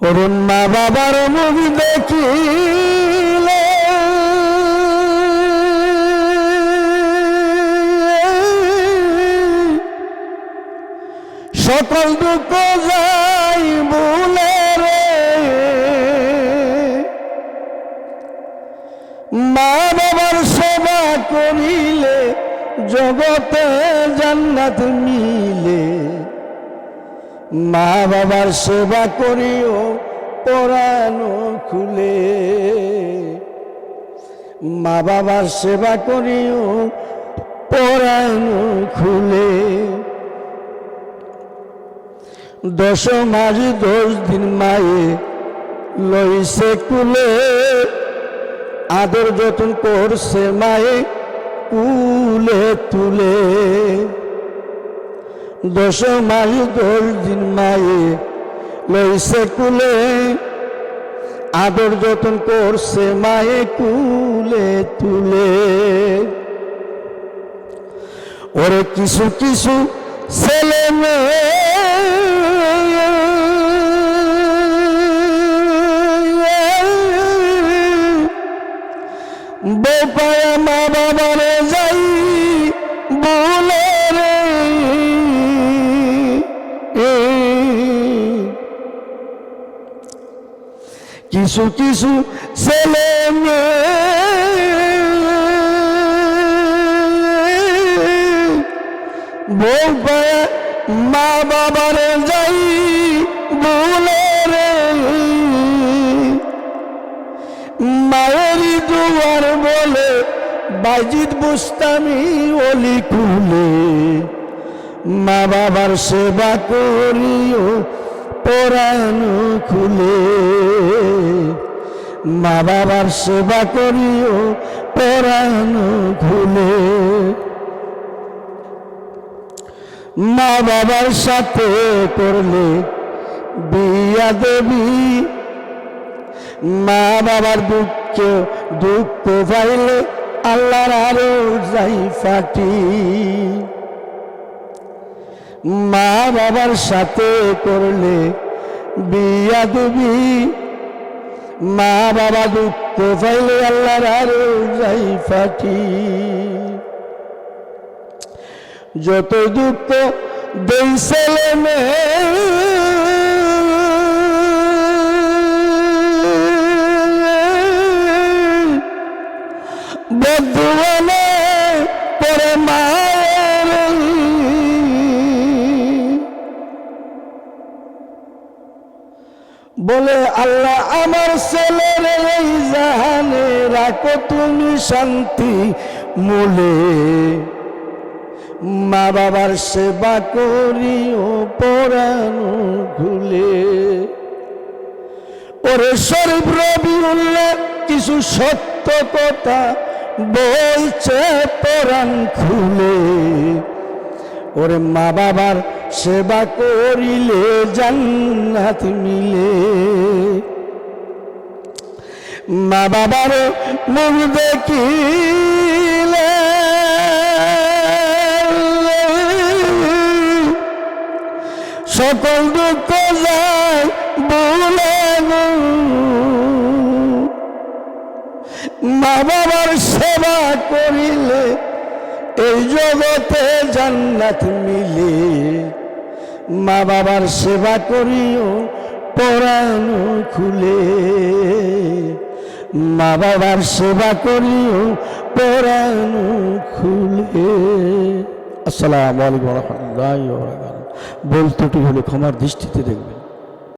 ওরে মা বাবার মুখ দেখিলে সকল দুঃখ যাই ভুলে রে। মা বাবার সেবা করিলে জগতে জান্নাত মিলে। মা বাবার সেবা করিও পরাণ খুলে। মা বাবার সেবা করিও পরাণ খুলে। 10 মাস 10 দিন মায়ে লইছে কুলে। আদর যতন করছে মায়ে কুলে তুলে। 10 মাস 10 দিন মায়ে লইছে কুলে। আদর যতন করছে মায়ে কুলে তুলে। ওরে কিছু কিছু ছেলে মেয়ে বোপায়া মা বাবারে যাই বলে রে। কিছু কিছু ছেলে বোপায়া মা বাবারে যাই বলে রে। মায়েরই দুয়ার বলে বাইজিদ বুস্তামি অলি কুলে। মা বাবার সেবা করিও পরাণ খুলে। মা বাবার সেবা করিও পরাণ খুলে। মা বাবার সাথে করলে বিয়া দেবী। মা বাবার দুঃখ পাইলে আল্লাহর আরো যাই ফাটি। মা বাবার সাথে করলে বিয়া দেবী। মা বাবা দুঃখ পাইলে আল্লাহর আরো যাই ফাটি। যত দুঃখ দেই ছেলে মেয়ে বদুয়ানে পরে মায়ের। বলে আল্লাহ আমার ছেলের এই জাহানে রাখো তুমি শান্তি মূলে। মা বাবার সেবা করিও পরাণ খুলে। ওরে শরীফ রবিউল্লাহ কিছু সত্য কথা বলছে পরাণ খুলে। ওরে মা বাবার সেবা করিলে জান্নাত মিলে। মা বাবার মুখ দেখিলে সকল দুঃখ যায় ভুলে। মা বাবার সেবা করিলে এই জগতে জান্নাত মিলে। মা বাবার সেবা করিও পরাণ খুলে। মা বাবার সেবা করিও পরাণ খুলে। আসসালামু আলাইকুম ওয়া রাহমাতুল্লাহি ওয়া বারাকাতুহু। বলতে হলে ক্ষমার দৃষ্টিতে দেখবেন।